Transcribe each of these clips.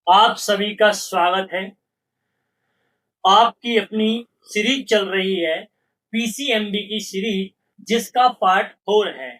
आप सभी का स्वागत है। आपकी अपनी सीरीज चल रही है पीसीएमबी की सीरीज, जिसका पार्ट 4 है।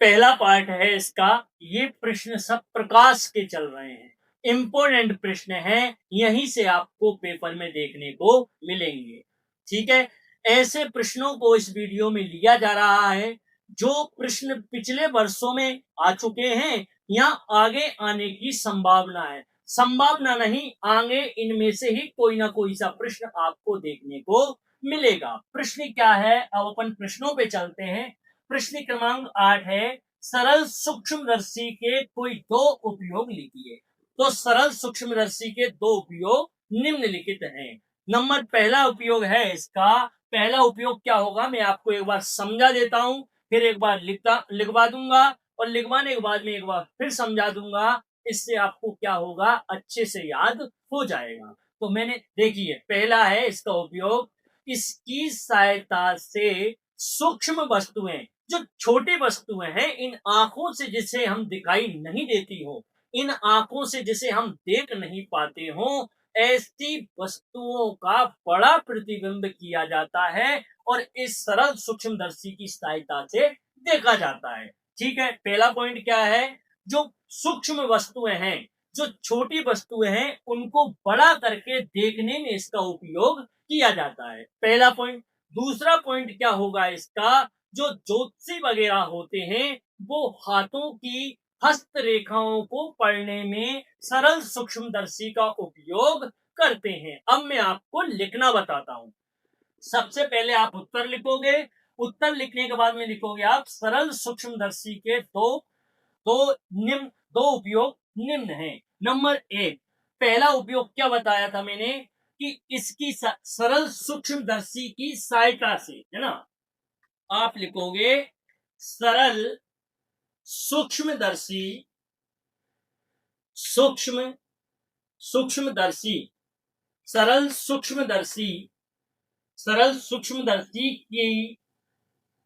पहला पार्ट है इसका। ये प्रश्न सब प्रकाश के चल रहे हैं, इंपोर्टेंट प्रश्न हैं, यहीं से आपको पेपर में देखने को मिलेंगे। ठीक है, ऐसे प्रश्नों को इस वीडियो में लिया जा रहा है जो प्रश्न पिछले वर्षों में आ चुके हैं या आगे आने की संभावना है। संभावना नहीं, आगे इनमें से ही कोई ना कोई सा प्रश्न आपको देखने को मिलेगा। प्रश्न क्या है, अब अपन प्रश्नों पे चलते हैं। प्रश्न क्रमांक 8 है, सरल सूक्ष्मदर्शी के कोई दो उपयोग लिखिए। तो सरल सूक्ष्मदर्शी के दो उपयोग निम्नलिखित हैं। नंबर पहला उपयोग है इसका। पहला उपयोग क्या होगा, मैं आपको एक बार समझा देता हूं, फिर एक बार लिखवा दूंगा और लिखवाने के बाद में एक बार फिर समझा दूंगा। इससे आपको क्या होगा, अच्छे से याद हो जाएगा। तो मैंने देखिए, पहला है इसका उपयोग, इसकी सहायता से सूक्ष्म वस्तुएं, जो छोटी वस्तुएं हैं, इन आंखों से जिसे हम दिखाई नहीं देती हो, इन आंखों से जिसे हम देख नहीं पाते हो, ऐसी वस्तुओं का बड़ा प्रतिबिंब किया जाता है और इस सरल सूक्ष्मदर्शी की सहायता से देखा जाता है। ठीक है, पहला पॉइंट क्या है, जो सूक्ष्म वस्तुएं हैं, जो छोटी वस्तुएं हैं, उनको बड़ा करके देखने में इसका उपयोग किया जाता है। पहला पॉइंट। दूसरा पॉइंट क्या होगा इसका, जो ज्योतिषी वगैरह होते हैं, वो हाथों की हस्त रेखाओं को पढ़ने में सरल सूक्ष्मदर्शी का उपयोग करते हैं। अब मैं आपको लिखना बताता हूं। सबसे पहले आप उत्तर लिखोगे, उत्तर लिखने के बाद में लिखोगे आप, सरल सूक्ष्मदर्शी के दो उपयोग निम्न है। नंबर 1, पहला उपयोग क्या बताया था मैंने, कि इसकी सरल सूक्ष्मदर्शी की सहायता से, है ना। आप लिखोगे सरल सूक्ष्मदर्शी, सूक्ष्म सूक्ष्मदर्शी, सरल सूक्ष्मदर्शी, सरल सूक्ष्मदर्शी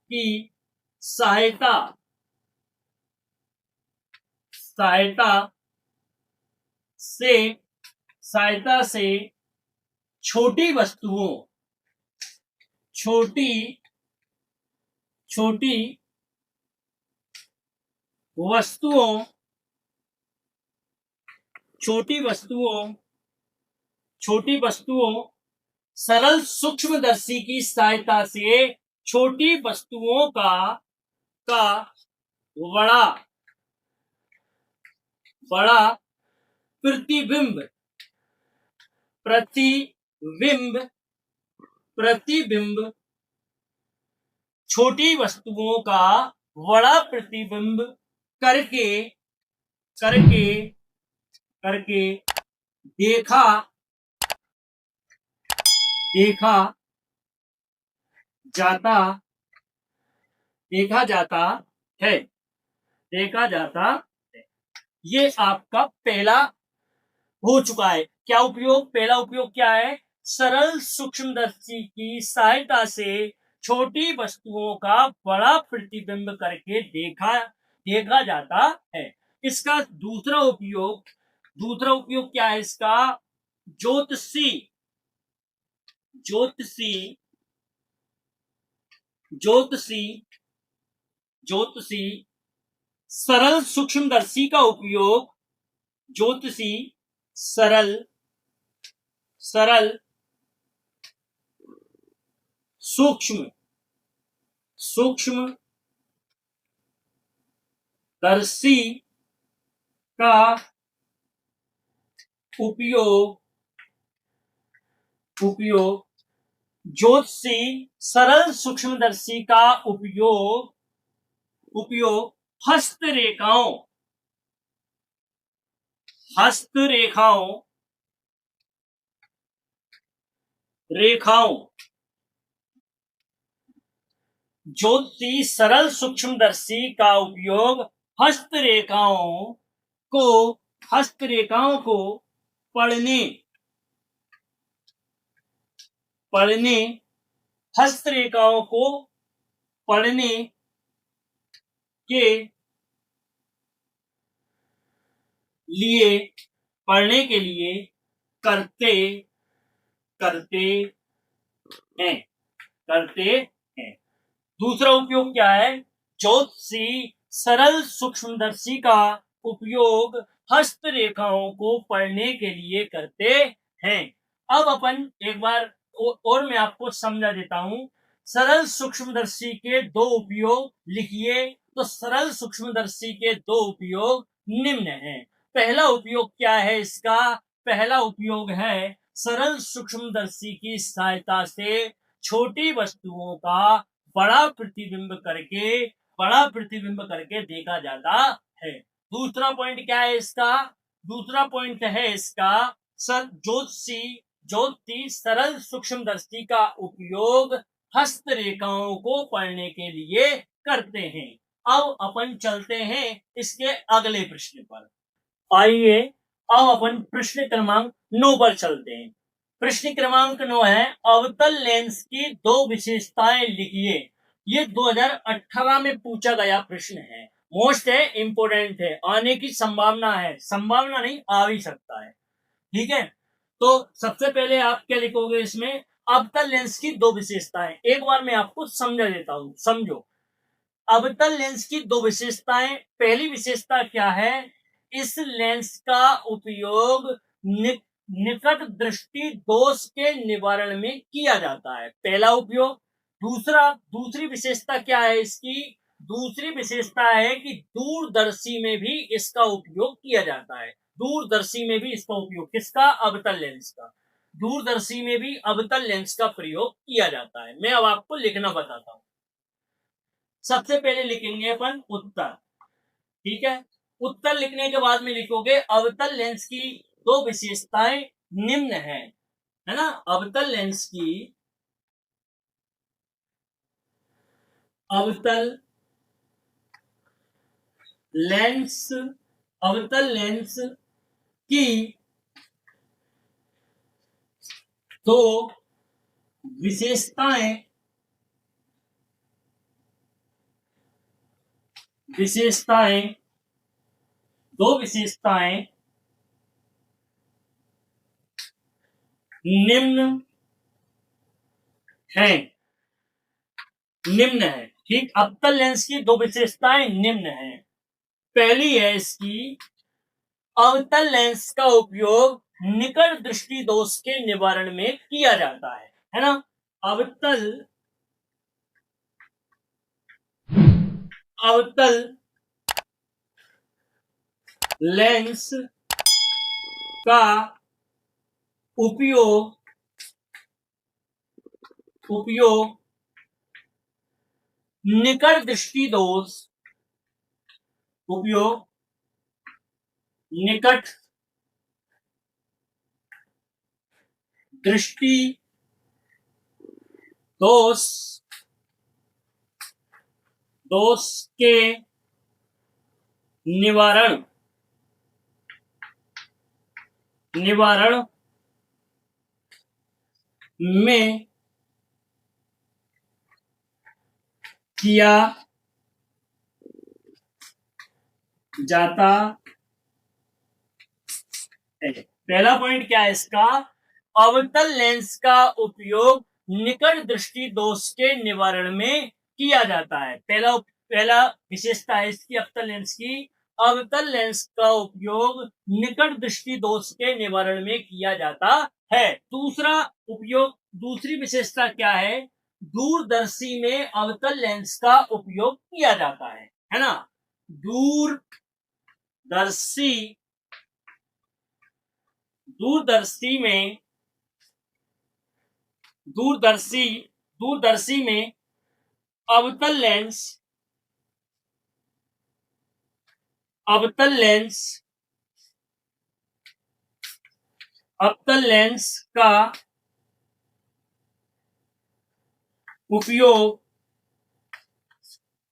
की सहायता सहायता से सहायता से छोटी वस्तुओं, छोटी छोटी वस्तुओं, छोटी वस्तुओं, छोटी वस्तुओं, सरल सूक्ष्मदर्शी की सहायता से छोटी वस्तुओं का बड़ा बड़ा प्रतिबिंब प्रतिबिंब प्रतिबिंब छोटी वस्तुओं का बड़ा प्रतिबिंब करके करके करके देखा देखा जाता देखा जाता है देखा जाता है। ये आपका पहला हो चुका है। क्या उपयोग, पहला उपयोग क्या है, सरल सूक्ष्मदर्शी की सहायता से छोटी वस्तुओं का बड़ा प्रतिबिंब करके देखा देखा जाता है। इसका दूसरा उपयोग क्या है इसका, ज्योतिषी ज्योतिषी ज्योतिषी ज्योतिषी सरल सूक्ष्मदर्शी का उपयोग, ज्योतिषी सरल सरल सूक्ष्म सूक्ष्म दर्शी का उपयोग उपयोग ज्योतिषी सरल सूक्ष्मदर्शी का उपयोग हस्तरेखाओं हस्तरेखाओं रेखाओं ज्योतिषी सरल सूक्ष्मदर्शी का उपयोग हस्तरेखाओं को पढ़ने पढ़ने हस्तरेखाओं को पढ़ने के लिए पढ़ने के लिए करते करते हैं करते हैं। दूसरा उपयोग क्या है? ज्योतिषी सरल सूक्ष्मदर्शी का उपयोग हस्तरेखाओं को पढ़ने के लिए करते हैं। अब अपन एक बार और मैं आपको समझा देता हूं। सरल सूक्ष्मदर्शी के दो उपयोग लिखिए। तो सरल सूक्ष्मदर्शी के दो उपयोग निम्न हैं। पहला उपयोग क्या है इसका? पहला उपयोग है सरल सूक्ष्मदर्शी की सहायता से छोटी वस्तुओं का बड़ा प्रतिबिंब करके देखा जाता है। दूसरा पॉइंट क्या है इसका? दूसरा पॉइंट है इसका ज्योतिषी सरल सूक्ष्मदर्शी का उपयोग हस्तरेखाओं को पढ़ने के लिए करते हैं। अब अपन चलते हैं इसके अगले प्रश्न पर। आइए अब अपन प्रश्न क्रमांक 9 पर चलते हैं। प्रश्न क्रमांक 9 है, अवतल लेंस की दो विशेषताएं लिखिए। ये 2018 में पूछा गया प्रश्न है। मोस्ट है, इंपोर्टेंट है, आने की संभावना है, संभावना नहीं, आ भी सकता है। ठीक है, तो सबसे पहले आप क्या लिखोगे इसमें? अवतल लेंस की दो विशेषताएं। एक बार मैं आपको समझा देता हूं, समझो। अवतल लेंस की दो विशेषताएं। पहली विशेषता क्या है? इस लेंस का उपयोग निकट दृष्टि दोष के निवारण में किया जाता है, पहला उपयोग। दूसरी विशेषता क्या है इसकी? दूसरी विशेषता है कि दूरदर्शी में भी इसका उपयोग किया जाता है। दूरदर्शी में भी इसका उपयोग, किसका? अवतल लेंस का। दूरदर्शी में भी अवतल लेंस का प्रयोग किया जाता है। मैं अब आपको लिखना बताता हूं। सबसे पहले लिखेंगे अपन उत्तर। ठीक है, उत्तर लिखने के बाद में लिखोगे अवतल लेंस की दो विशेषताएं निम्न है ना? अवतल लेंस की दो विशेषताएं निम्न है। ठीक, अवतल लेंस की दो विशेषताएं निम्न है। पहली है इसकी, अवतल लेंस का उपयोग निकट दृष्टि दोष के निवारण में किया जाता है ना? अवतल लेंस का उपयोग निकट दृष्टि दोष के निवारण में किया जाता है। पहला पॉइंट क्या है इसका? अवतल लेंस का उपयोग निकट दृष्टि दोष के निवारण में किया जाता है। पहला विशेषता है इसकी अवतल लेंस की, अवतल लेंस का उपयोग निकट दृष्टि दोष के निवारण में किया जाता है। दूसरी विशेषता क्या है? दूरदर्शी में अवतल लेंस का उपयोग किया जाता है ना? दूरदर्शी में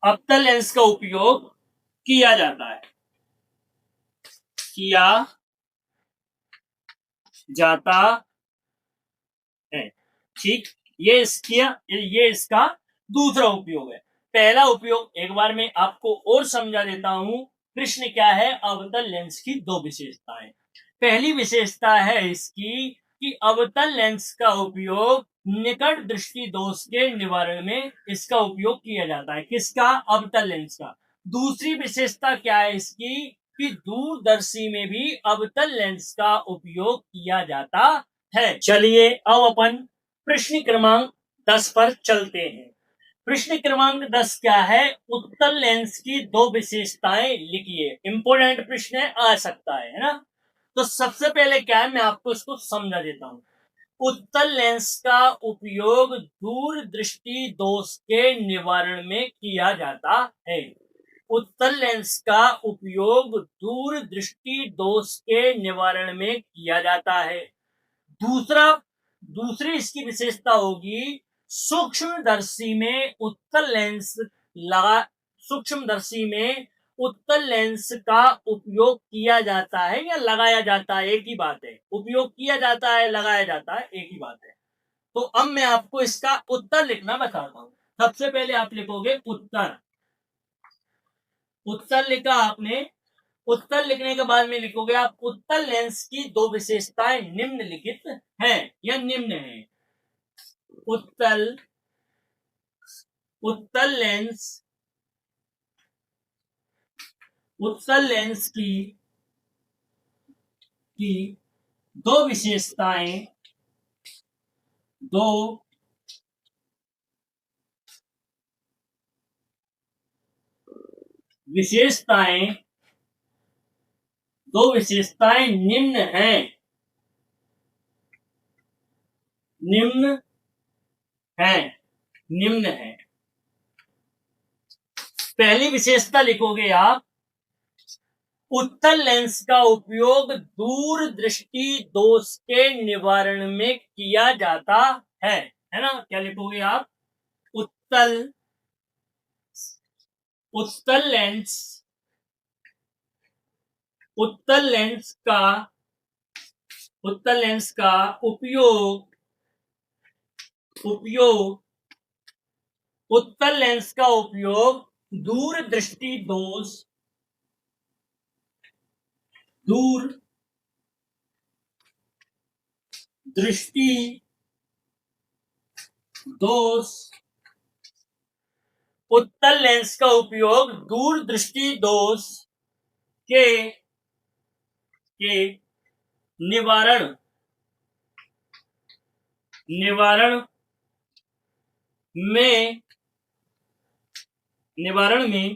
अवतल लेंस का उपयोग किया जाता है। ठीक, ये इसका दूसरा उपयोग है। पहला उपयोग एक बार मैं आपको और समझा देता हूं। प्रश्न क्या है? अवतल लेंस की दो विशेषताएं। पहली विशेषता है इसकी कि अवतल लेंस का उपयोग निकट दृष्टि दोष के निवारण में इसका उपयोग किया जाता है। किसका? अवतल लेंस का। दूसरी विशेषता क्या है इसकी कि दूरदर्शी में भी अवतल लेंस का उपयोग किया जाता है। चलिए अब अपन प्रश्न क्रमांक 10 पर चलते हैं। प्रश्न क्रमांक 10 क्या है? उत्तल लेंस की दो विशेषताएं लिखिए। इंपोर्टेंट प्रश्न है, आ सकता है ना। तो सबसे पहले क्या है, मैं आपको इसको समझा देता हूं। उत्तल लेंस का उपयोग दूर दृष्टि दोष के निवारण में किया जाता है। उत्तल लेंस का उपयोग दूर दृष्टि दोष के निवारण में किया जाता है। दूसरी इसकी विशेषता होगी सूक्ष्मदर्शी में उत्तल लेंस लगा सूक्ष्मदर्शी में उत्तल लेंस का उपयोग किया जाता है या लगाया जाता है, एक ही बात है। उपयोग किया जाता है, लगाया जाता है, एक ही बात है। तो अब मैं आपको इसका उत्तर लिखना बताता हूं। सबसे पहले आप लिखोगे उत्तर। उत्तर लिखा आपने। उत्तर लिखने के बाद में लिखोगे आप उत्तल लेंस की दो विशेषताएं निम्नलिखित हैं या निम्न है। उत्तल उत्तल लेंस उत्तल लेंस की दो विशेषताएं दो विशेषताएं दो विशेषताएं निम्न हैं। निम्न है निम्न है। पहली विशेषता लिखोगे आप उत्तल लेंस का उपयोग दूर दृष्टि दोष के निवारण में किया जाता है ना। क्या लिखोगे आप? उत्तल उत्तल लेंस उत्तल लेंस का उपयोग उत्तल लेंस का उपयोग दूर दृष्टि दोष उत्तल लेंस का उपयोग दूर दृष्टि दोष के निवारण में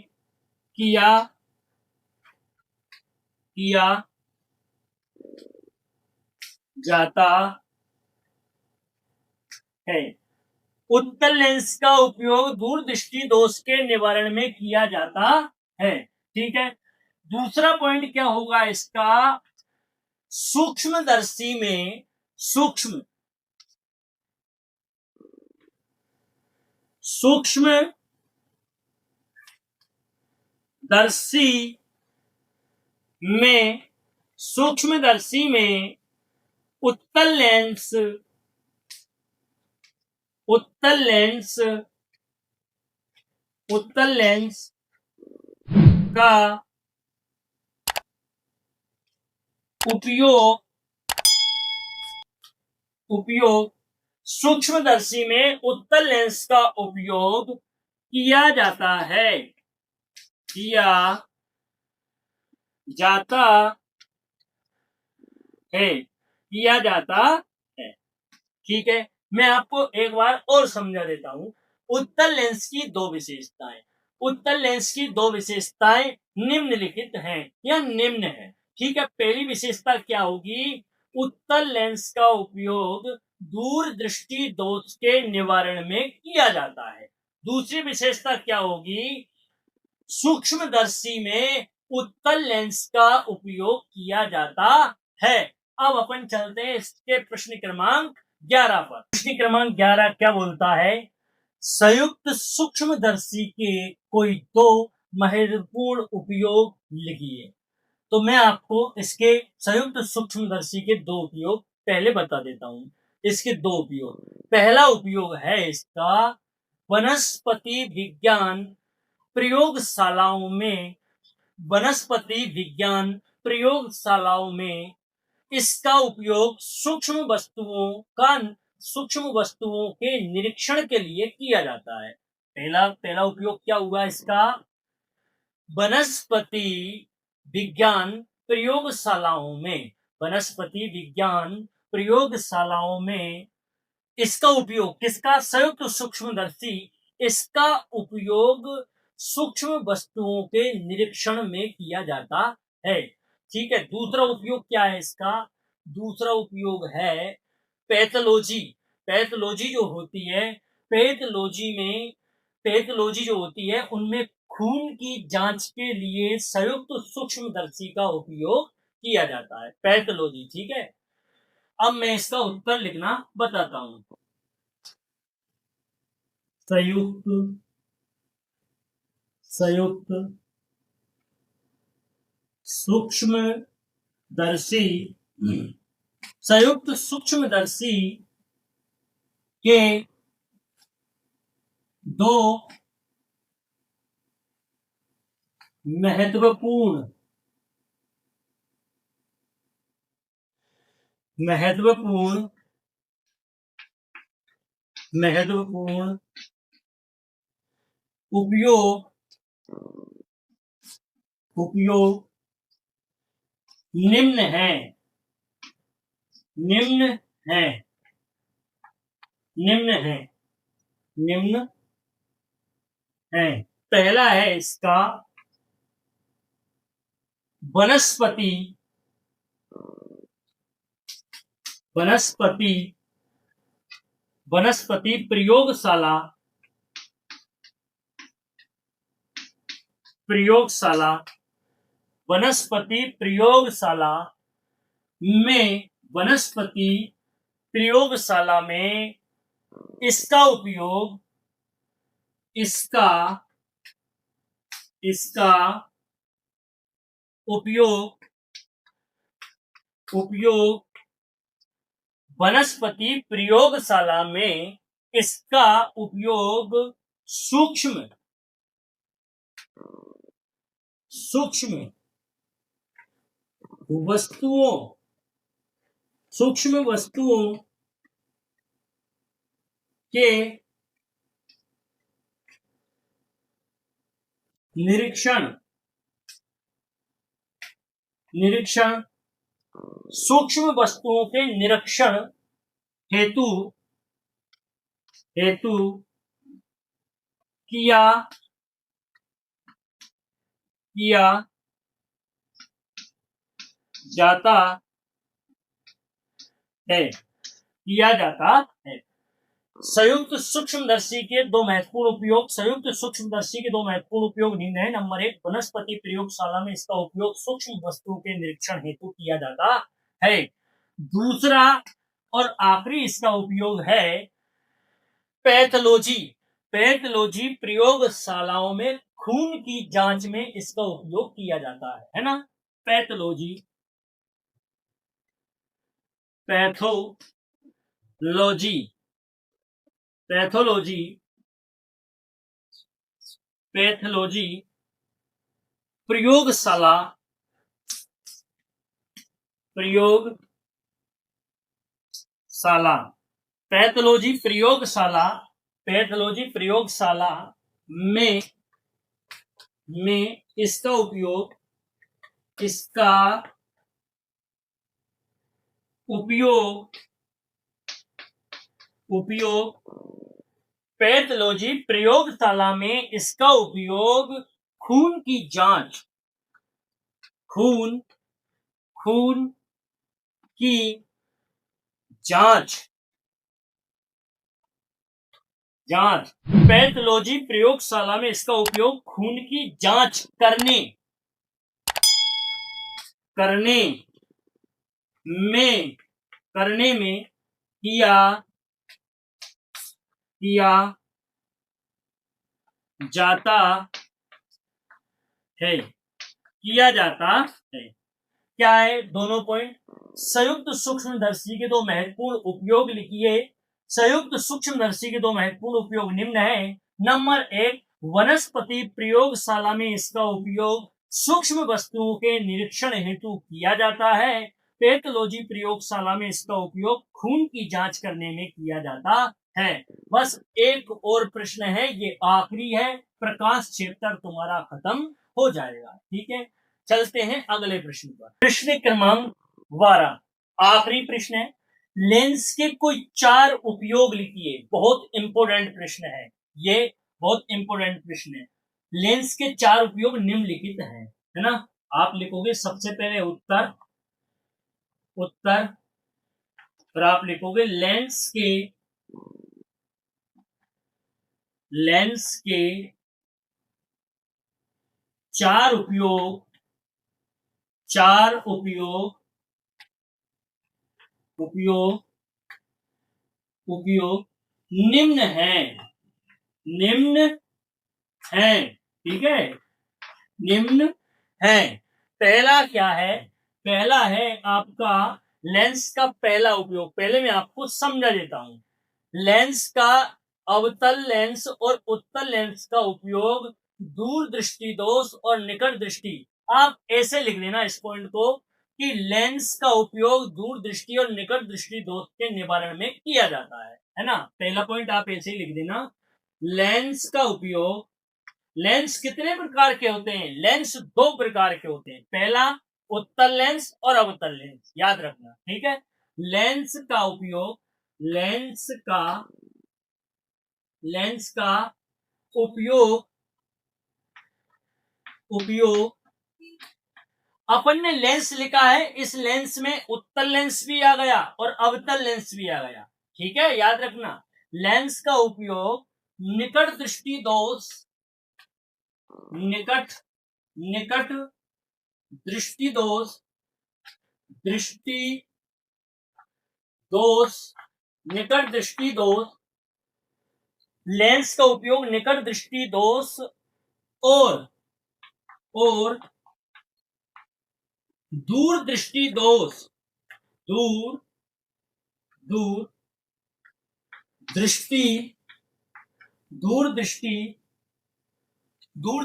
किया जाता है। उत्तल लेंस का उपयोग दूर दृष्टि दोष के निवारण में किया जाता है। ठीक है। दूसरा पॉइंट क्या होगा इसका? सूक्ष्मदर्शी में सूक्ष्मदर्शी में उत्तल लेंस का उपयोग सूक्ष्मदर्शी में उत्तल लेंस का उपयोग किया जाता है। ठीक है। मैं आपको एक बार और समझा देता हूं। उत्तल लेंस की दो विशेषताएं निम्नलिखित हैं या निम्न है। ठीक है। पहली विशेषता क्या होगी? उत्तल लेंस का उपयोग दूर दृष्टि दोष के निवारण में किया जाता है। दूसरी विशेषता क्या होगी? सूक्ष्मदर्शी में उत्तल लेंस का उपयोग किया जाता है। अब अपन चलते हैं इसके प्रश्न क्रमांक 11 पर। प्रश्न क्रमांक 11 क्या बोलता है? संयुक्त सूक्ष्मदर्शी के कोई दो महत्वपूर्ण उपयोग लिखिए। तो मैं आपको इसके संयुक्त सूक्ष्मदर्शी के दो उपयोग पहले बता देता हूं। इसके दो उपयोग। पहला उपयोग है इसका वनस्पति विज्ञान प्रयोगशालाओं में इसका उपयोग सूक्ष्म वस्तुओं के निरीक्षण के लिए किया जाता है। पहला उपयोग क्या हुआ इसका? वनस्पति विज्ञान प्रयोगशालाओं में इसका उपयोग किसका? संयुक्त सूक्ष्मदर्शी। इसका उपयोग सूक्ष्म वस्तुओं के निरीक्षण में किया जाता है। ठीक है। दूसरा उपयोग क्या है इसका? दूसरा उपयोग है पैथोलॉजी। पैथोलॉजी जो होती है, पैथोलॉजी जो होती है उनमें खून की जांच के लिए संयुक्त सूक्ष्मदर्शी का उपयोग किया जाता है। पैथोलॉजी। ठीक है। अब मैं इसका उत्तर लिखना बताता हूं। संयुक्त सूक्ष्मदर्शी के दो महत्वपूर्ण उपयोग निम्न है। पहला है इसका वनस्पति प्रयोगशाला वनस्पति प्रयोगशाला में इसका उपयोग वनस्पति प्रयोगशाला में इसका उपयोग सूक्ष्म वस्तुओं के निरीक्षण सूक्ष्म वस्तुओं के निरीक्षण हेतु किया जाता है। संयुक्त सूक्ष्मदर्शी के दो महत्वपूर्ण उपयोग निम्न है। नंबर 1, वनस्पति प्रयोगशाला में इसका उपयोग सूक्ष्म वस्तुओं के निरीक्षण हेतु किया जाता है। दूसरा और आखिरी इसका उपयोग है पैथोलॉजी प्रयोगशालाओं में खून की जांच में इसका उपयोग किया जाता है ना। पैथोलॉजी प्रयोगशाला में इसका उपयोग पैथोलॉजी प्रयोगशाला में इसका उपयोग खून की जांच पैथोलॉजी प्रयोगशाला में इसका उपयोग खून की जांच करने में किया जाता है। क्या है दोनों पॉइंट? संयुक्त सूक्ष्मदर्शी के दो महत्वपूर्ण उपयोग लिखिए। संयुक्त सूक्ष्मदर्शी के दो महत्वपूर्ण उपयोग निम्न है। नंबर 1, वनस्पति प्रयोगशाला में इसका उपयोग सूक्ष्म वस्तुओं के निरीक्षण हेतु किया जाता है। पैथोलॉजी प्रयोगशाला में इसका उपयोग खून की जांच करने में किया जाता है। बस एक और प्रश्न है, ये आखिरी है, प्रकाश चैप्टर तुम्हारा खत्म हो जाएगा। ठीक है, चलते हैं अगले प्रश्न पर। प्रश्न क्रमांक 12, आखिरी प्रश्न है। लेंस के कोई 4 उपयोग लिखिए। बहुत इंपोर्टेंट प्रश्न है ये, बहुत इंपोर्टेंट प्रश्न है। लेंस के 4 उपयोग निम्नलिखित हैं, है ना। आप लिखोगे सबसे पहले उत्तर, उत्तर, और आप लिखोगे लेंस के 4 उपयोग, 4 उपयोग, उपयोग, उपयोग निम्न है, निम्न है। ठीक है, निम्न है। पहला क्या है? पहला है आपका लेंस का पहला उपयोग। पहले मैं आपको समझा देता हूं। लेंस का अवतल लेंस और उत्तल लेंस का उपयोग दूर दृष्टि दोष और निकट दृष्टि, आप ऐसे लिख देना इस पॉइंट को कि लेंस का उपयोग दूर दृष्टि और निकट दृष्टि दोष के निवारण में किया जाता है ना। पहला पॉइंट आप ऐसे ही लिख देना, लेंस का उपयोग। लेंस कितने प्रकार के होते हैं? लेंस 2 प्रकार के होते हैं, पहला उत्तल लेंस और अवतल लेंस, याद रखना। ठीक है, लेंस का उपयोग, लेंस का उपयोग, अपन ने लेंस लिखा है, इस लेंस में उत्तल लेंस भी आ गया और अवतल लेंस भी आ गया। ठीक है, याद रखना। लेंस का उपयोग निकट दृष्टि दोष, निकट दृष्टि दोष, निकट दृष्टि दोष, लेंस का उपयोग निकट दृष्टि दोष और दूर दृष्टि दोष, दूर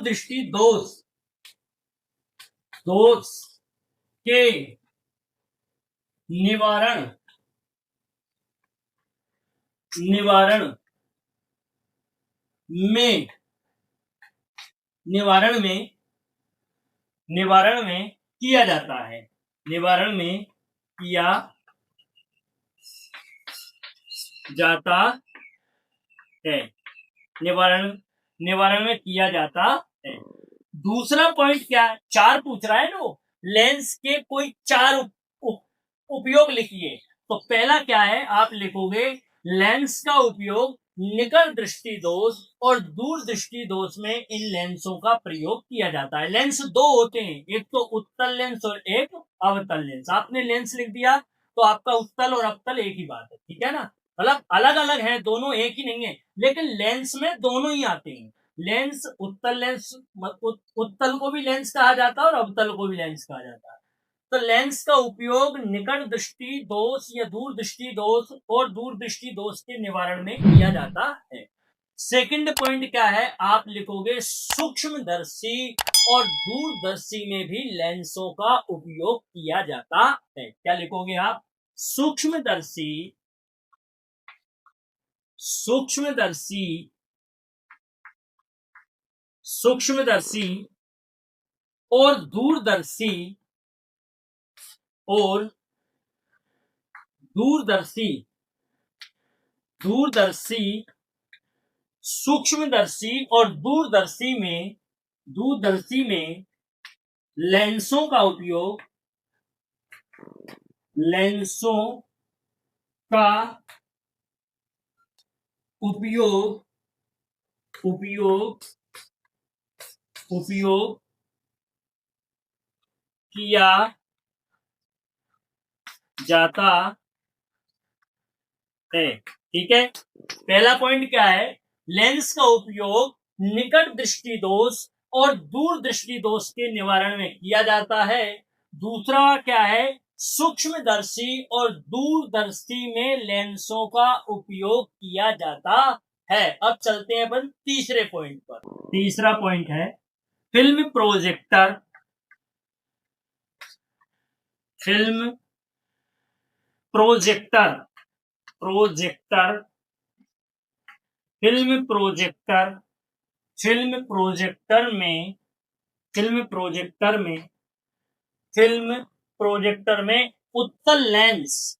दृष्टि दोष के निवारण में किया जाता है, निवारण में किया जाता है, निवारण में किया जाता है। दूसरा पॉइंट क्या है? 4 पूछ रहा है ना, लेंस के कोई 4 उपयोग लिखिए। तो पहला क्या है, आप लिखोगे लेंस का उपयोग निकट दृष्टि दोष और दूर दृष्टि दोष में इन लेंसों का प्रयोग किया जाता है। लेंस 2 होते हैं, एक तो उत्तल लेंस और एक अवतल लेंस। आपने लेंस लिख दिया तो आपका उत्तल और अवतल एक ही बात है। ठीक है ना, मतलब अलग अलग है, दोनों एक ही नहीं है, लेकिन लेंस में दोनों ही आते हैं। लेंस, उत्तल लेंस, उत्तल को भी लेंस कहा जाता है और अवतल को भी लेंस कहा जाता है। तो लेंस का उपयोग निकट दृष्टि दोष या दूर दृष्टि दोष और दूर दृष्टि दोष के निवारण में किया जाता है। सेकंड पॉइंट क्या है, आप लिखोगे सूक्ष्मदर्शी और दूरदर्शी में भी लेंसों का उपयोग किया जाता है। क्या लिखोगे आप? सूक्ष्मदर्शी और दूरदर्शी सूक्ष्मदर्शी और दूरदर्शी में लेंसों का उपयोग किया जाता है। ठीक है, पहला पॉइंट क्या है, लेंस का उपयोग निकट दृष्टि दोष और दूर दृष्टि दोष के निवारण में किया जाता है। दूसरा क्या है, सूक्ष्मदर्शी और दूरदर्शी में लेंसों का उपयोग किया जाता है। अब चलते हैं अपन तीसरे पॉइंट पर। तीसरा पॉइंट है film projector projector, projector, film projector, film projector में, फिल्म प्रोजेक्टर में, फिल्म प्रोजेक्टर में उत्तल लेंस,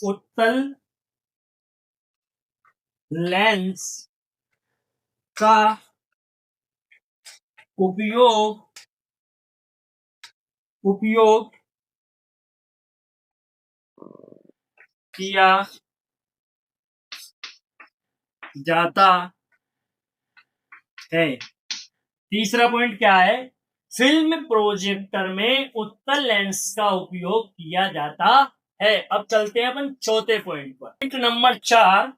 उत्तल लेंस का उपयोग, उपयोग किया जाता है। तीसरा पॉइंट क्या है? फिल्म प्रोजेक्टर में उत्तल लेंस का उपयोग किया जाता है। अब चलते हैं अपन चौथे पॉइंट पर। पॉइंट नंबर 4,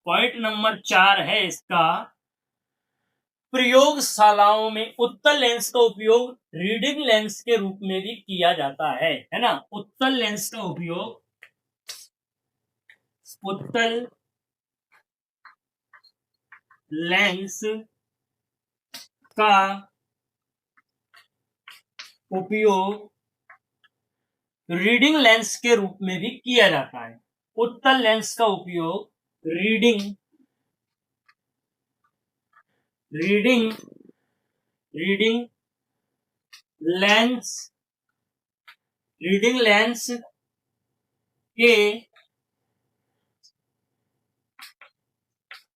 पॉइंट नंबर 4 है इसका, प्रयोगशालाओं में उत्तल लेंस का उपयोग रीडिंग लेंस के रूप में भी किया जाता है ना। उत्तल लेंस का उपयोग, उत्तल लेंस का उपयोग रीडिंग लेंस के रूप में भी किया जाता है। उत्तल लेंस का उपयोग reading, reading, reading lens, reading lens के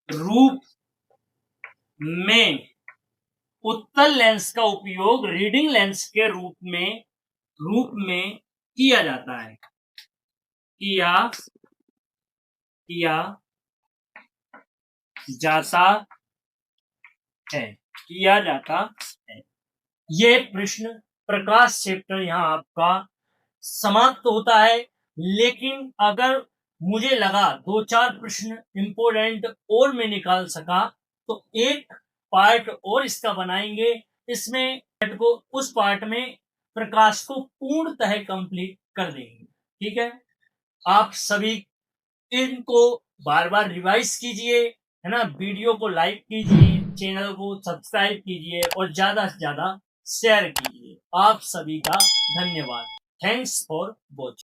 रूप में, उत्तल लेंस का उपयोग रीडिंग लेंस के रूप में किया जाता है, किया जाता है, किया जाता है। ये प्रश्न प्रकाश चैप्टर यहाँ आपका समाप्त होता है। लेकिन अगर मुझे लगा 2-4 प्रश्न इंपोर्टेंट और मैं निकाल सका तो एक पार्ट और इसका बनाएंगे। इसमें को उस पार्ट में प्रकाश को पूर्णतः कंप्लीट कर देंगे। ठीक है, आप सभी इनको बार बार रिवाइज कीजिए, है ना। वीडियो को लाइक कीजिए, चैनल को सब्सक्राइब कीजिए और ज्यादा से ज्यादा शेयर कीजिए। आप सभी का धन्यवाद। Thanks for watching.